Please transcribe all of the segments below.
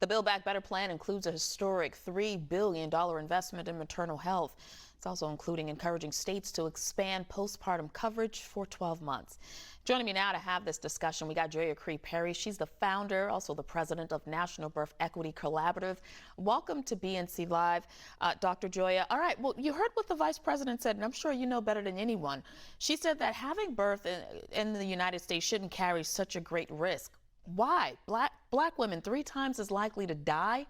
The Build Back Better plan includes a historic $3 billion investment in maternal health. It's also including encouraging states to expand postpartum coverage for 12 months. Joining me now to have this discussion, we got Joia Crear Perry. She's the founder, also the president of National Birth Equity Collaborative. Welcome to BNC Live, Dr. Joia. All right, well, you heard what the vice president said, and I'm sure you know better than anyone. She said that having birth in the United States shouldn't carry such a great risk. Why? Black women 3 times as likely to die?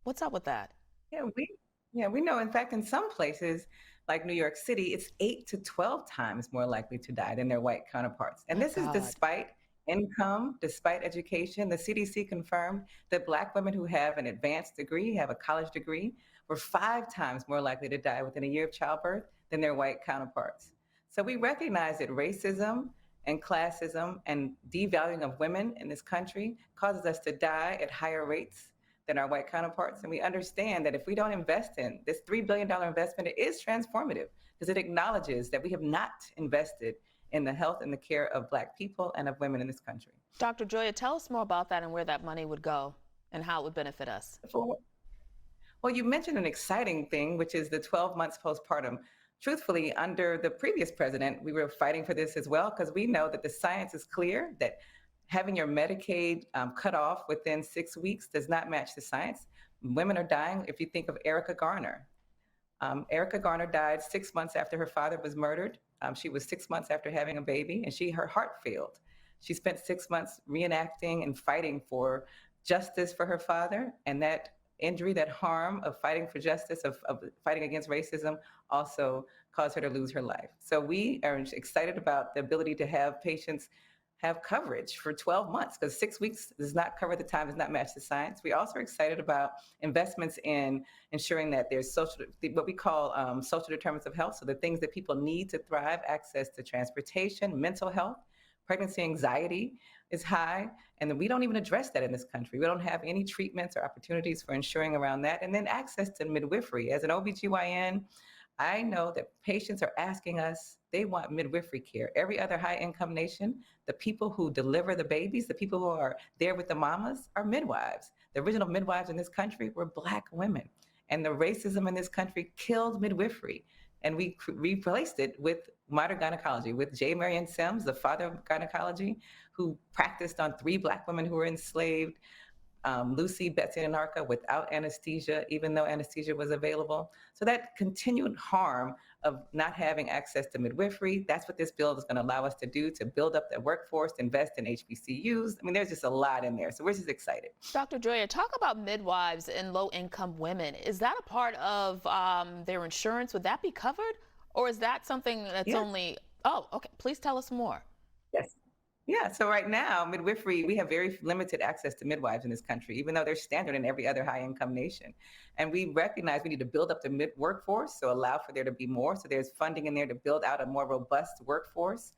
What's up with that? Yeah, we know. In fact, in some places like New York City, it's 8 to 12 times more likely to die than their white counterparts. And My this is God. despite income, despite education. The CDC confirmed that Black women who have an advanced degree, have a college degree, were 5 times more likely to die within a year of childbirth than their white counterparts. So we recognize that racism and classism and devaluing of women in this country causes us to die at higher rates than our white counterparts. And we understand that if we don't invest in this $3 billion investment, it is transformative because it acknowledges that we have not invested in the health and the care of Black people and of women in this country. Dr. Joya, tell us more about that and where that money would go and how it would benefit us. Well, you mentioned an exciting thing, which is the 12 months postpartum. Truthfully, under the previous president, we were fighting for this as well because we know that the science is clear that having your Medicaid cut off within 6 weeks does not match the science. Women are dying. If you think of Erica Garner, Erica Garner died 6 months after her father was murdered. She was 6 months after having a baby, and her heart failed. She spent 6 months reenacting and fighting for justice for her father, and that injury, that harm of fighting for justice, of fighting against racism, also caused her to lose her life. So we are excited about the ability to have patients have coverage for 12 months because 6 weeks does not cover the time, does not match the science. We also are excited about investments in ensuring that there's what we call social determinants of health. So the things that people need to thrive, access to transportation, mental health, pregnancy anxiety is high. And then we don't even address that in this country. We don't have any treatments or opportunities for ensuring around that. And then access to midwifery. As an OBGYN, I know that patients are asking us, they want midwifery care. Every other high income nation, the people who deliver the babies, the people who are there with the mamas are midwives. The original midwives in this country were Black women. And the racism in this country killed midwifery. And we replaced it with modern gynecology, with J. Marion Sims, the father of gynecology, who practiced on 3 Black women who were enslaved. Lucy Betsy Anarcha without anesthesia, even though anesthesia was available. So that continued harm of not having access to midwifery, that's what this bill is going to allow us to do, to build up the workforce, invest in HBCUs. I mean, there's just a lot in there. So we're just excited. Dr. Joya, talk about midwives and low-income women. Is that a part of their insurance? Would that be covered? Or is that something that's Yes. only, oh, okay, please tell us more. Yes. Yeah, so right now, midwifery, we have very limited access to midwives in this country, even though they're standard in every other high income nation. And we recognize we need to build up the mid workforce, so allow for there to be more. So there's funding in there to build out a more robust workforce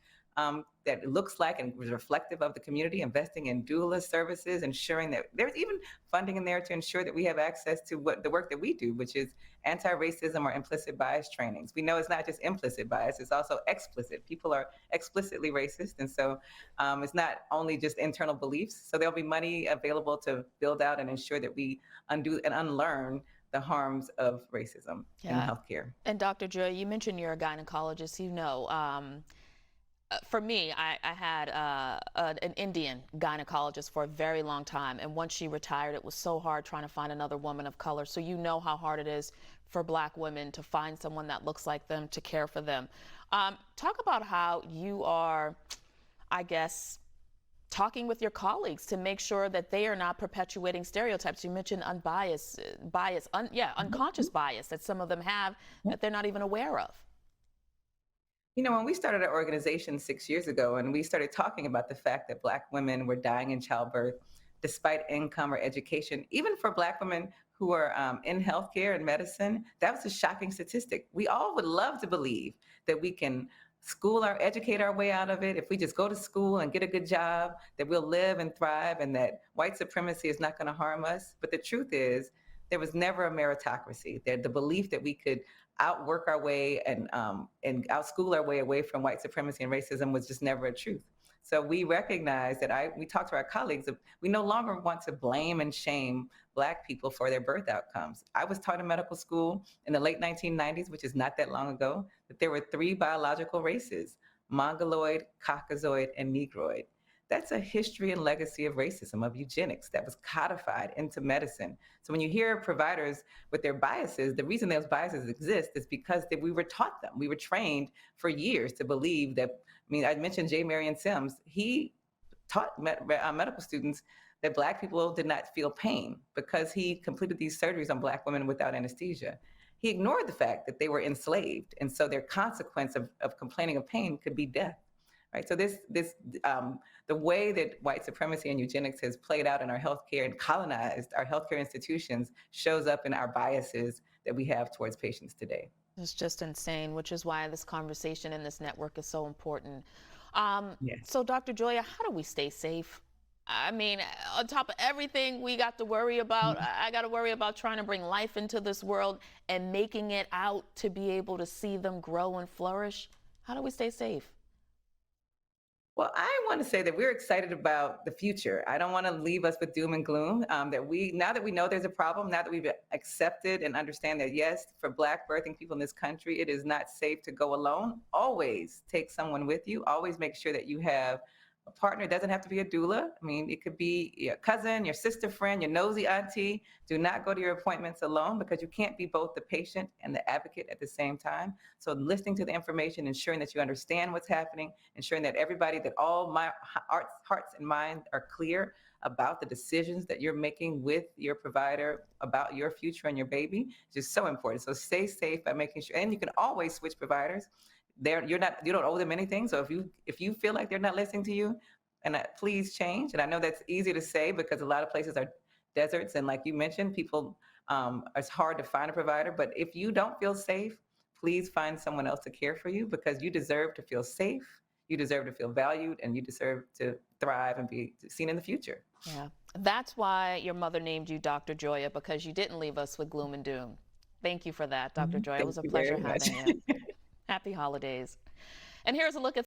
that looks like and was reflective of the community, investing in doula services, ensuring that there's even funding in there to ensure that we have access to what the work that we do, which is anti-racism or implicit bias trainings. We know it's not just implicit bias, it's also explicit. People are explicitly racist. And so it's not only just internal beliefs. So there'll be money available to build out and ensure that we undo and unlearn the harms of racism in healthcare. And Dr. Joy, you mentioned you're a gynecologist. You know, for me, I had an Indian gynecologist for a very long time. And once she retired, it was so hard trying to find another woman of color. So you know how hard it is for Black women to find someone that looks like them, to care for them. Talk about how you are, I guess, talking with your colleagues to make sure that they are not perpetuating stereotypes. You mentioned unconscious bias that some of them have that they're not even aware of. You know, when we started our organization 6 years ago and we started talking about the fact that Black women were dying in childbirth despite income or education, even for Black women who are in healthcare and medicine, that was a shocking statistic. We all would love to believe that we can educate our way out of it. If we just go to school and get a good job, that we'll live and thrive and that white supremacy is not going to harm us. But the truth is, there was never a meritocracy. The belief that we could outwork our way and outschool our way away from white supremacy and racism was just never a truth. So we recognize that we talk to our colleagues, we no longer want to blame and shame Black people for their birth outcomes. I was taught in medical school in the late 1990s, which is not that long ago, that there were three biological races: Mongoloid, Caucasoid, and Negroid. That's a history and legacy of racism, of eugenics that was codified into medicine. So when you hear providers with their biases, the reason those biases exist is because we were taught them. We were trained for years to believe that. I mean, I mentioned J. Marion Sims. He taught medical students that Black people did not feel pain because he completed these surgeries on Black women without anesthesia. He ignored the fact that they were enslaved, and so their consequence of complaining of pain could be death. Right. So the way that white supremacy and eugenics has played out in our healthcare and colonized our healthcare institutions shows up in our biases that we have towards patients today. It's just insane, which is why this conversation in this network is so important. Yes. So, Dr. Joia, how do we stay safe? I mean, on top of everything we got to worry about, I got to worry about trying to bring life into this world and making it out to be able to see them grow and flourish. How do we stay safe? Well, I want to say that we're excited about the future. I don't want to leave us with doom and gloom. Now that we know there's a problem, now that we've accepted and understand that, yes, for Black birthing people in this country, it is not safe to go alone. Always take someone with you. Always make sure that you have a partner. It doesn't have to be a doula. I mean, it could be your cousin, your sister friend, your nosy auntie. Do not go to your appointments alone, because you can't be both the patient and the advocate at the same time. So listening to the information, ensuring that you understand what's happening, ensuring that that all my hearts and minds are clear about the decisions that you're making with your provider about your future and your baby is just so important. So stay safe by making sure, and you can always switch providers. You don't owe them anything. So if you feel like they're not listening to you, and please change. And I know that's easy to say because a lot of places are deserts, and like you mentioned, people it's hard to find a provider. But if you don't feel safe, please find someone else to care for you, because you deserve to feel safe, you deserve to feel valued, and you deserve to thrive and be seen in the future. Yeah, that's why your mother named you Dr. Joia, because you didn't leave us with gloom and doom. Thank you for that, Dr. Joia. It Thank was a you pleasure very much. having you. Happy holidays. And here's a look at